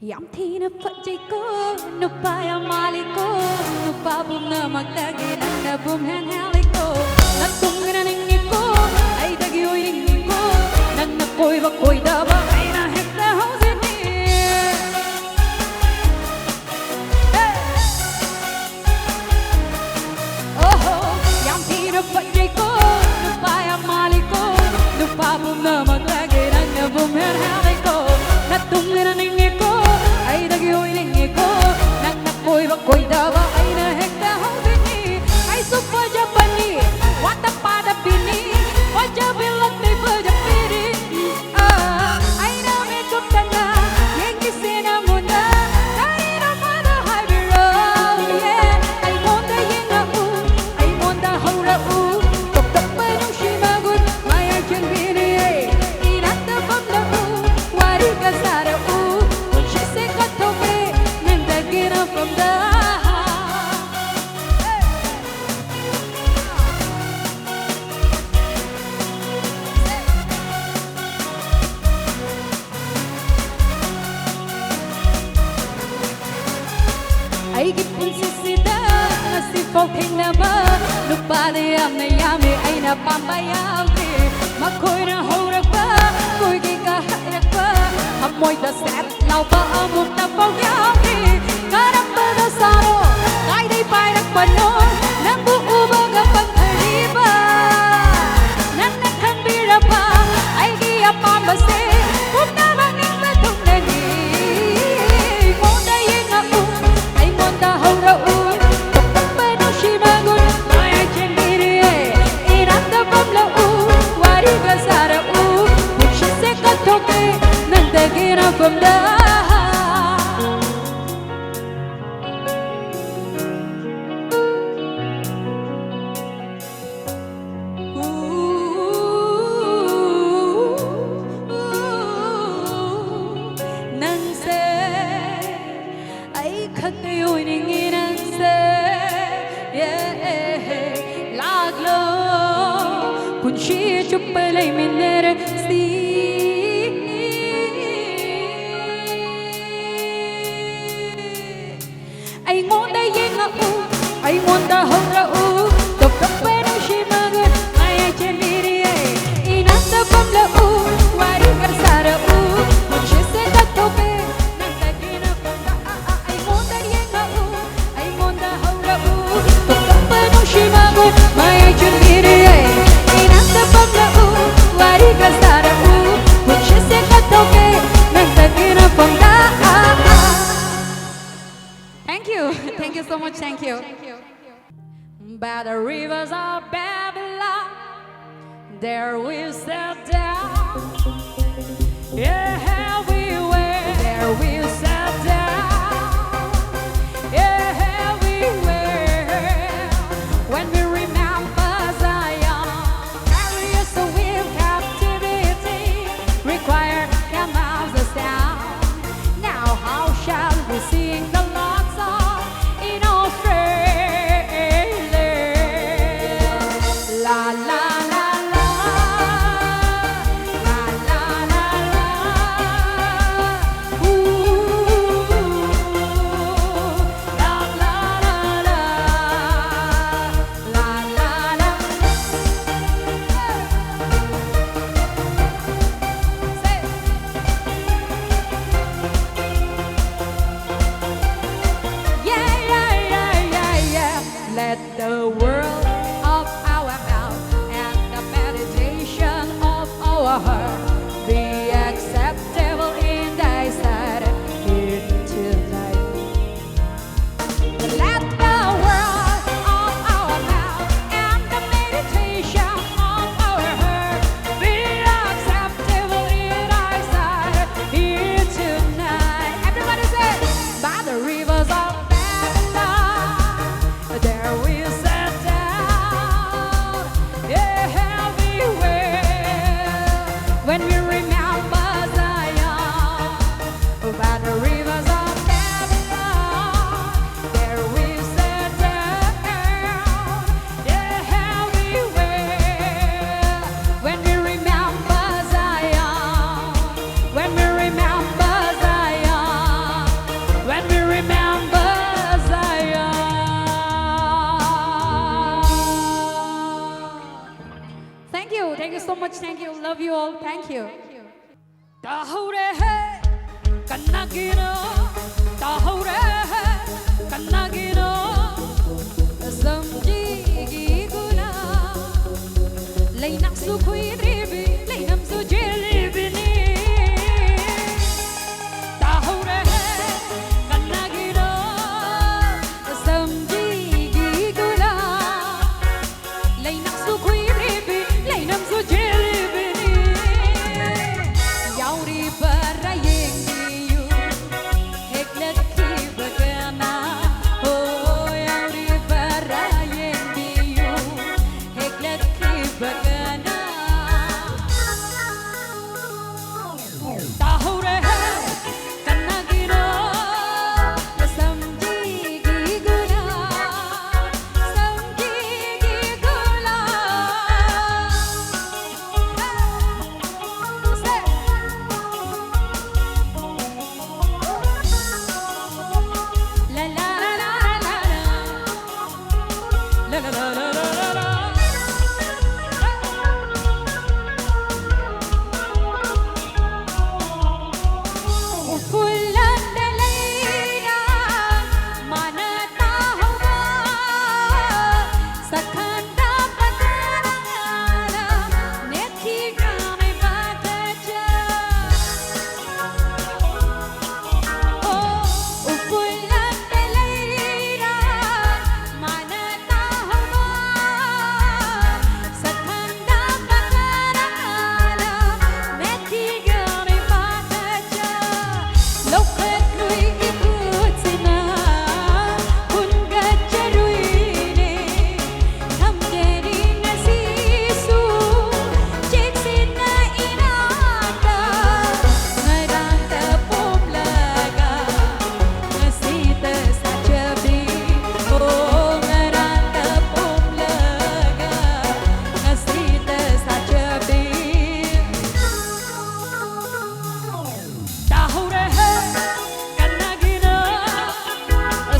Yam tina pajiko, no paya maliko, no babum na magdagi na bum han haliko. Natungan ningiko, ay dagi oy ningiko, nang nakoy ba koy daba ay na hekta hausin ni. Oh, yam tina pajiko, no paya maliko, no babum na magdagi na bum han haliko. Natungan ningiko. Ay dagi hoy ningiko, nang nakoy ba koy daba ay na hekta hausin ni. Ay supa Japani, wata pada bini, waja bilang ni baja piri. Ay na me kutana, yengi sena munda, ay na pada high road. Yeah, ay monda yenga u, ay monda haura u, tok tok pa nung shimagun, maya chen bini. Inata bamla u, wari kasara u. From the ay gipun sisida si poking nama lupa diam na yami ay napambayam di makoy na horak pa koy gikahayak pa amoy da set lau pa amok na pagyam di karang pada saro kay di pairak panon nang buubag ang pag-ariba nang nakambira pa ay giya pambase kung namanging batong nani monda yenga u ay monda haura u tuktak pa no shimagun ay chenbiri inanda pamla u wari gasara u puchi se katoke nandagina pamla. Chupalay minera si ay monda yenga u ay monda haura u tok tok pa no shimagun ay cheniri inanda pamla u wari karsara u muche se katoke nandagina pamla ay monda yenga u ay monda haura u tok tok pa no shimagun ay cheniri inanda pamla u wari kasara u muche se katoke nandagina pamla. Thank you so much, thank you. By the rivers of Babylon, there we sat down. Yeah, we were, there we sat down. Yeah, we were, when we remember Zion, carry us away in captivity, require their mouths us down. Now how shall we sing the Lord's song in Australia? La la la la, la la la la. Thank you. Tahourey Hey, Kanagino. Tahourey Hey, Kanagino. Samjigi gula. Lay naksu kui ribi, lay namsu jelibi ni. Tahourey Hey, Kanagino. Samjigi gula. Lay naksu kui ribi, lay namsu jelibi ni. Yauri barayengi you, Likligee bagana. Oh, yauri barayengi you, Likligee bagana. Tahourey Hey, Kanagino. Samjigi gula, samjigi gula. Say. La la la la la la la la la la la la. Ufulan dalina mana tahuwa sakhanda patarangala nekhi grame bataja. Oh, ufulan dalina mana tahuwa sakhanda patarangala nekhi grame bataja. Lokhat lui ikutsina unga charuine thamjeri nasisu cheksina inata ngaranta pomlaga nasita sachabi. Oh, ngaranta pomlaga nasita sachabi. Tahourey Hey, Kanagino.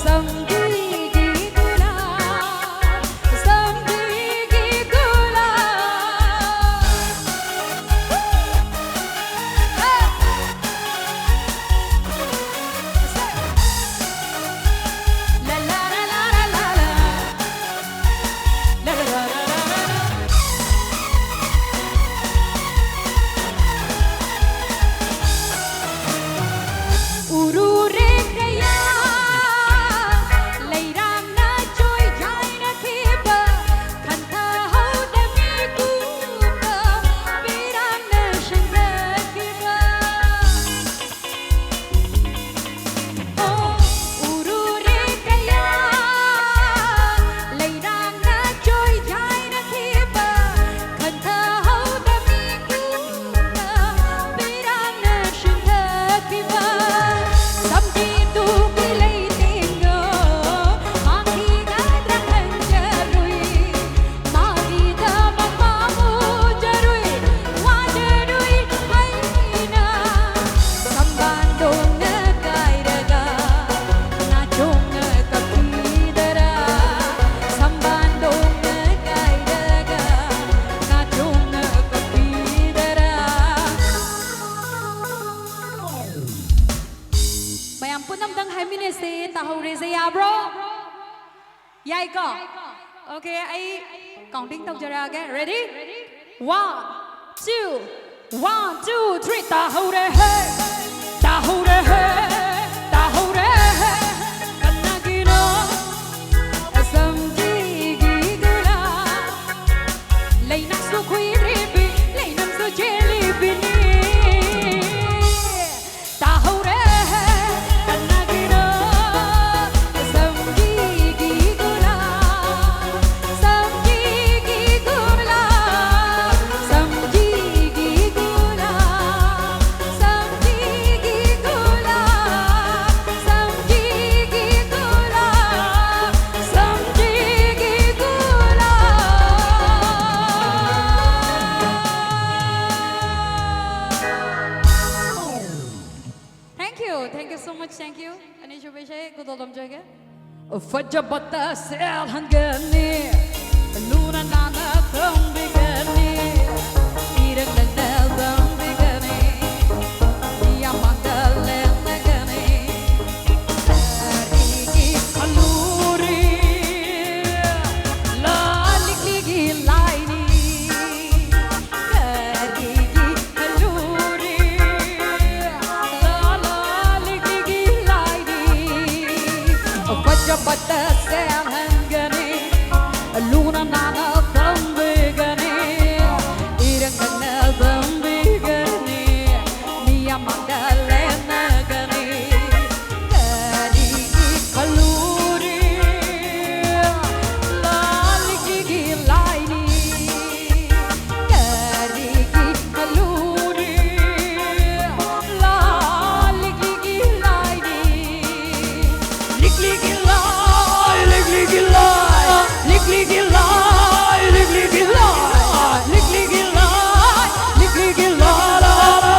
Samjigi gula, samjigi gula. Hey. La la la la la la la. La la la la la la la. Urure kaya leiram na joy jai na khiba khanta ho de mi kuba viram na shanga khiba. Oh, urure kaya leiram na joy jai na khiba khanta ho de mi kuba viram na shanga khiba. Samji tu bilai tengo, mahi ga drakan jarui, mahi da mamamu jarui, wajarui aina. Sambandong na kairaga, na chonga kapidara. Sambandong na kairaga, na chonga kapidara. Mayam punamdang hamine se Tahourey se ya bro. Yai ko. Okay, I counting tau jara again. Ready? 1, 2, 1, 2, 3. Tahourey Hey, Tahourey Hey, Tahourey Hey, Kanagino. Samjigi gula, lay naksu kui ribi, lay namsu jelibi ni. Tahourey Hey, Kanagino. Samjigi gula, samjigi gula, samjigi gula, samjigi gula, samjigi gula, samjigi gula. Thank you so much. Thank you. Anisha Beshe, good old Jamjaga. Fajabata sel hangani, Luna Nana from Bigani, Irang Nana. Likligee lie, Likligee lie, Likligee lie, Likligee lie, la la la.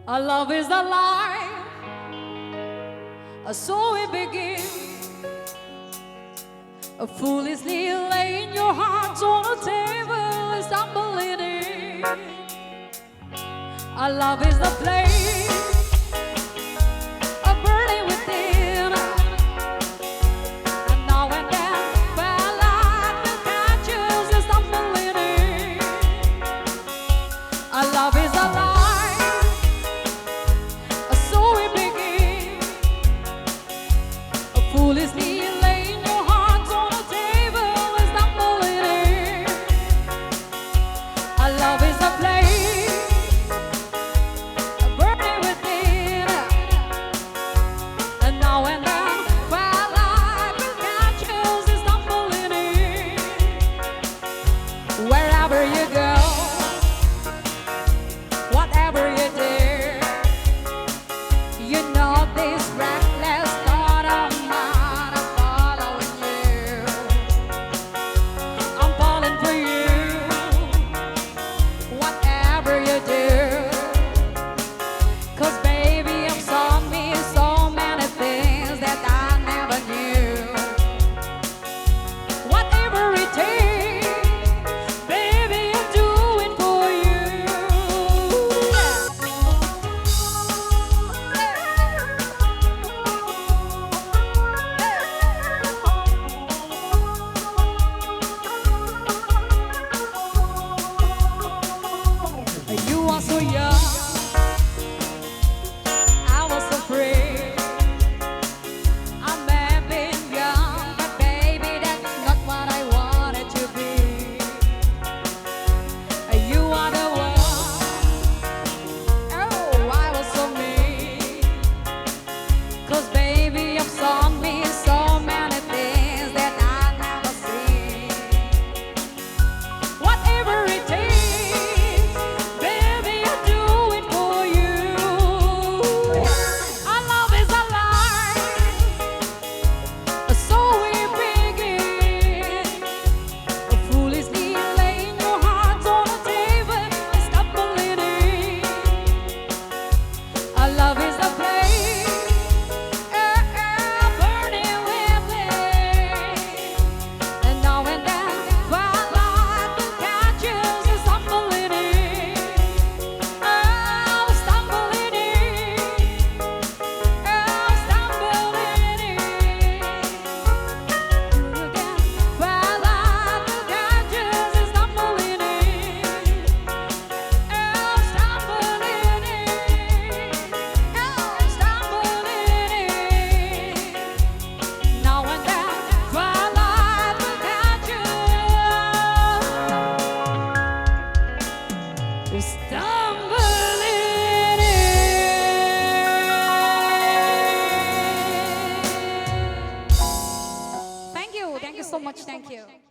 Our love is alive, so we begin. Foolishly laying your hearts on a table and stumbling in. Our love is the flame, burning within. And now and then, where light will catch us and stumbling in. Our love is alive. Foolishly laying your hearts on a table and stumbling in. Our love is a flame, burning within. And now and then, where light will catch us and stumbling in. Wherever you go, whatever you do, you know this reckless thought of mine so much. Thank you.